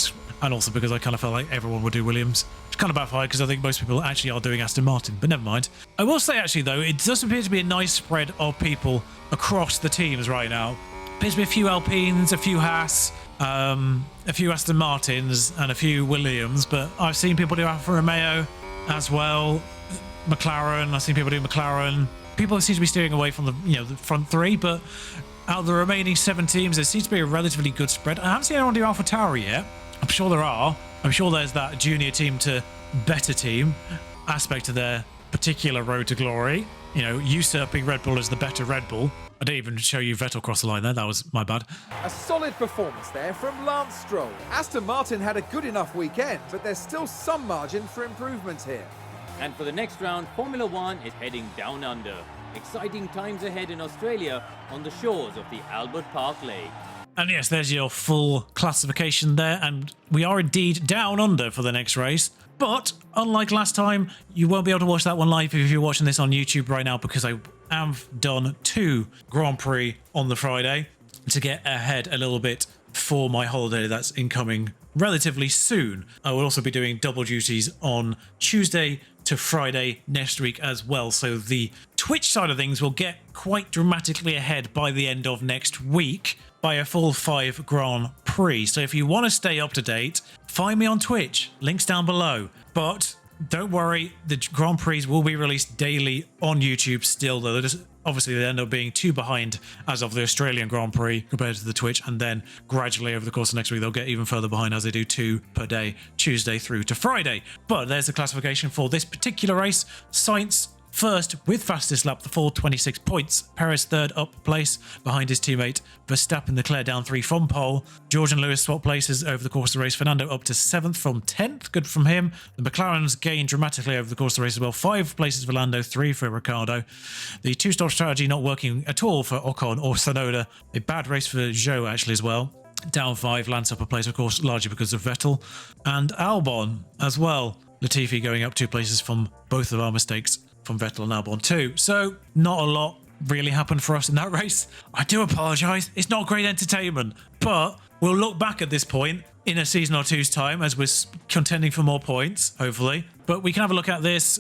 and also because I kind of felt like everyone would do Williams. It's kind of backfired because I think most people actually are doing Aston Martin, but never mind. I will say actually though, it does appear to be a nice spread of people across the teams right now. Appears to be a few Alpines, a few Haas, a few Aston Martins, and a few Williams, but I've seen people do Alfa Romeo as well. McLaren, I've seen people do McLaren. People seem to be steering away from the front three, but out of the remaining 7 teams, there seems to be a relatively good spread. I haven't seen anyone do AlphaTauri yet. I'm sure there are. I'm sure there's that junior team to better team aspect of their particular road to glory. Usurping Red Bull as the better Red Bull. I didn't even show you Vettel cross the line there. That was my bad. A solid performance there from Lance Stroll. Aston Martin had a good enough weekend, but there's still some margin for improvement here. And for the next round, Formula One is heading down under. Exciting times ahead in Australia on the shores of the Albert Park Lake. And yes, there's your full classification there, and we are indeed down under for the next race. But unlike last time, you won't be able to watch that one live if you're watching this on YouTube right now, because I have done 2 Grand Prix on the Friday to get ahead a little bit for my holiday that's incoming relatively soon. I will also be doing double duties on Tuesday to Friday next week as well, so the Twitch side of things will get quite dramatically ahead by the end of next week by a full 5 Grand Prix. So if you want to stay up to date, find me on Twitch, links down below. But don't worry, the Grand Prix will be released daily on YouTube still, though obviously they end up being 2 behind as of the Australian Grand Prix compared to the Twitch, and then gradually over the course of next week they'll get even further behind as they do 2 per day, Tuesday through to Friday. But there's the classification for this particular race. Sainz first with fastest lap, the full 26 points. Perez third up place behind his teammate Verstappen. Leclerc down 3 from pole. George and Lewis swap places over the course of the race. Fernando up to 7th from 10th. Good from him. The McLarens gained dramatically over the course of the race as well. 5 places for Lando, 3 for Ricciardo. The 2-stop strategy not working at all for Ocon or Tsunoda. A bad race for Zhou actually as well. Down 5, Lance up a place, of course, largely because of Vettel. And Albon as well. Latifi going up 2 places from both of our mistakes from Vettel and Albon too. So not a lot really happened for us in that race. I do apologise. It's not great entertainment, but we'll look back at this point in a season or two's time as we're contending for more points, hopefully. But we can have a look at this.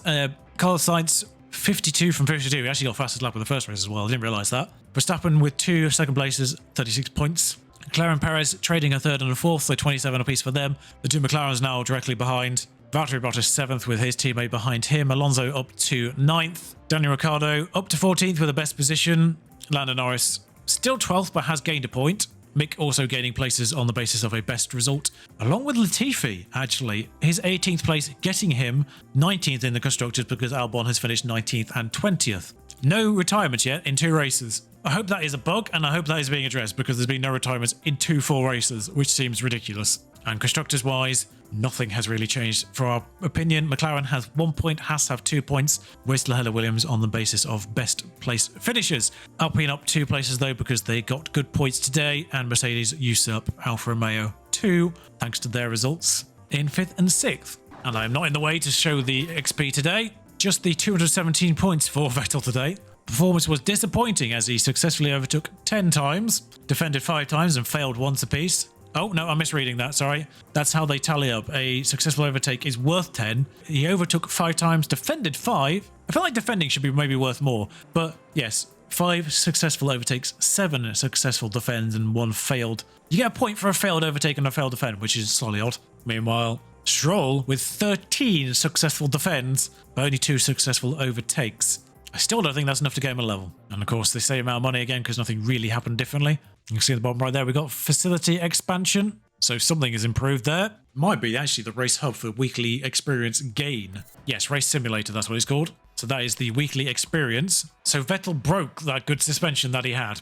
Carlos Sainz, 52 from 52. He actually got fastest lap of the first race as well. I didn't realise that. Verstappen with 2 second places, 36 points. Leclerc and Perez trading a 3rd and a 4th, so 27 apiece for them. The 2 McLarens now directly behind. Valtteri Bottas 7th with his teammate behind him. Alonso up to 9th. Daniel Ricciardo up to 14th with the best position. Lando Norris still 12th but has gained a point. Mick also gaining places on the basis of a best result, along with Latifi, actually. His 18th place getting him 19th in the Constructors because Albon has finished 19th and 20th. No retirements yet in 2 races. I hope that is a bug, and I hope that is being addressed because there's been no retirements in 2 full races, which seems ridiculous. And Constructors-wise, nothing has really changed for our opinion. McLaren has 1 point, Haas have 2 points, Whistler Heller Williams on the basis of best place finishers. Alpine up 2 places though because they got good points today, and Mercedes usurp Alfa Romeo 2 thanks to their results in 5th and 6th. And I'm not in the way to show the XP today, just the 217 points for Vettel today. Performance was disappointing as he successfully overtook 10 times, defended 5 times and failed once apiece. Oh, no, I'm misreading that, sorry. That's how they tally up. A successful overtake is worth 10. He overtook 5 times, defended 5. I feel like defending should be maybe worth more. But yes, 5 successful overtakes, 7 successful defends, and 1 failed. You get a point for a failed overtake and a failed defend, which is slightly odd. Meanwhile, Stroll with 13 successful defends, but only 2 successful overtakes. I still don't think that's enough to get him a level. And of course, the same amount of money again because nothing really happened differently. You can see at the bottom right there, we've got facility expansion. So something is improved there. Might be actually the race hub for weekly experience gain. Yes, race simulator, that's what it's called. So that is the weekly experience. So Vettel broke that good suspension that he had.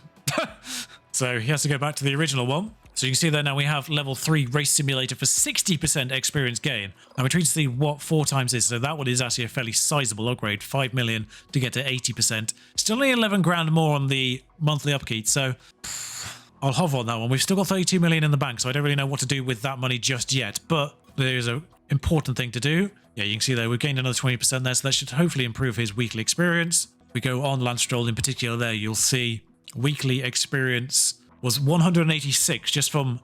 So he has to go back to the original one. So you can see there now we have level 3 race simulator for 60% experience gain. I'm intrigued to see what 4 times is. So that one is actually a fairly sizable upgrade, 5 million to get to 80%. Still only 11 grand more on the monthly upkeep. So I'll hover on that one. We've still got 32 million in the bank, so I don't really know what to do with that money just yet. But there's an important thing to do. Yeah, you can see there we've gained another 20% there, so that should hopefully improve his weekly experience. We go on Lance Stroll in particular there, you'll see weekly experience was 186 just from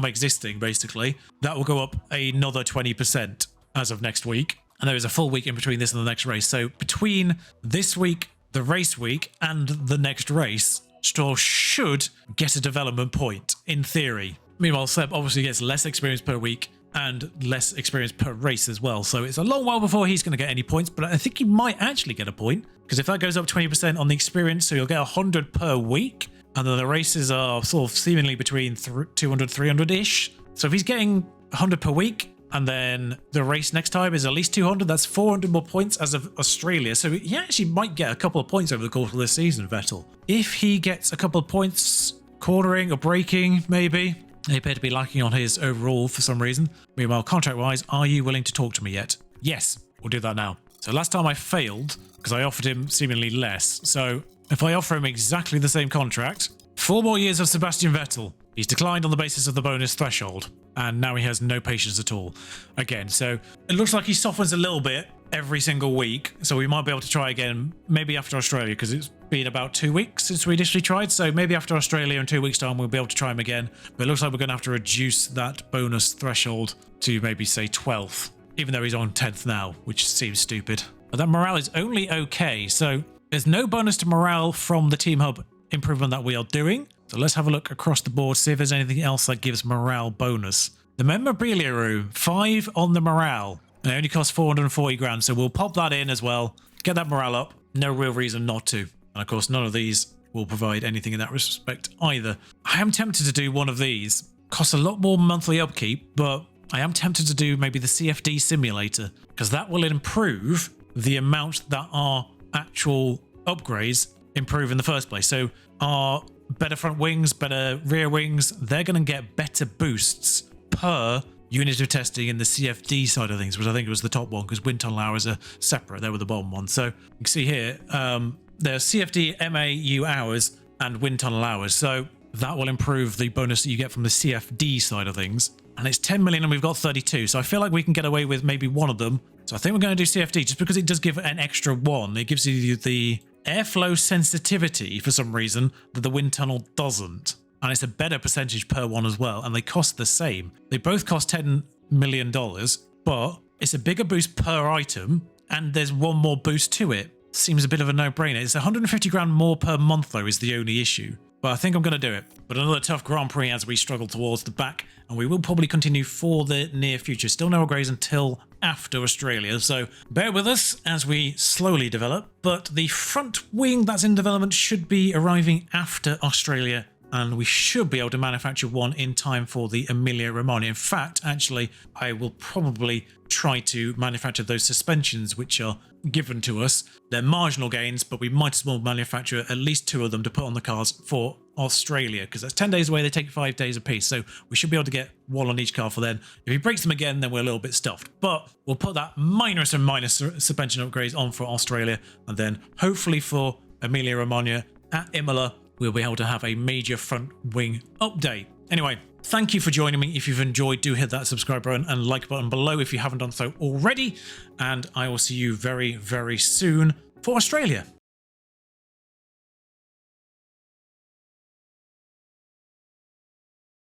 existing, basically. That will go up another 20% as of next week. And there is a full week in between this and the next race. So between this week, the race week, and the next race, Stroll should get a development point, in theory. Meanwhile, Seb obviously gets less experience per week and less experience per race as well. So it's a long while before he's going to get any points, but I think he might actually get a point. Because if that goes up 20% on the experience, so you'll get 100 per week. And then the races are sort of seemingly between 200, 300-ish. So if he's getting 100 per week, and then the race next time is at least 200, that's 400 more points as of Australia. So he actually might get a couple of points over the course of this season, Vettel. If he gets a couple of points cornering or braking, maybe. They appear to be lacking on his overall for some reason. Meanwhile, contract-wise, are you willing to talk to me yet? Yes, we'll do that now. So last time I failed, because I offered him seemingly less. So if I offer him exactly the same contract, 4 more years of Sebastian Vettel, he's declined on the basis of the bonus threshold, and now he has no patience at all. Again, so it looks like he softens a little bit every single week, so we might be able to try again, maybe after Australia, because it's been about 2 weeks since we initially tried, so maybe after Australia in 2 weeks' time we'll be able to try him again. But it looks like we're going to have to reduce that bonus threshold to maybe, say, 12th, even though he's on 10th now, which seems stupid. But that morale is only okay, so there's no bonus to morale from the Team Hub improvement that we are doing. So let's have a look across the board, see if there's anything else that gives morale bonus. The memorabilia room, 5 on the morale. And it only costs 440 grand, so we'll pop that in as well. Get that morale up. No real reason not to. And of course, none of these will provide anything in that respect either. I am tempted to do one of these. Costs a lot more monthly upkeep, but I am tempted to do maybe the CFD simulator, because that will improve the amount that our actual upgrades improve in the first place. So our better front wings, better rear wings, they're going to get better boosts per unit of testing in the CFD side of things, which I think was the top one, because wind tunnel hours are separate. They were the bottom one. So you can see here, there's CFD MAU hours and wind tunnel hours. So that will improve the bonus that you get from the CFD side of things. And it's 10 million and we've got 32. So I feel like we can get away with maybe one of them. So I think we're going to do CFD just because it does give an extra 1. It gives you the airflow sensitivity for some reason that the wind tunnel doesn't. And it's a better percentage per one as well. And they cost the same. They both cost $10 million, but it's a bigger boost per item. And there's one more boost to it. Seems a bit of a no-brainer. It's 150 grand more per month though is the only issue. But I think I'm going to do it. But another tough Grand Prix as we struggle towards the back. And we will probably continue for the near future. Still no upgrades until after Australia. So bear with us as we slowly develop. But the front wing that's in development should be arriving after Australia and we should be able to manufacture one in time for the Emilia-Romagna. In fact, actually, I will probably try to manufacture those suspensions which are given to us. They're marginal gains, but we might as well manufacture at least 2 of them to put on the cars for Australia, because that's 10 days away. They take 5 days apiece, so we should be able to get 1 on each car for then. If he breaks them again, then we're a little bit stuffed, but we'll put that minor suspension upgrades on for Australia, and then hopefully for Emilia-Romagna at Imola, we'll be able to have a major front wing update. Anyway, thank you for joining me. If you've enjoyed, do hit that subscribe button and like button below if you haven't done so already. And I will see you very, very soon for Australia.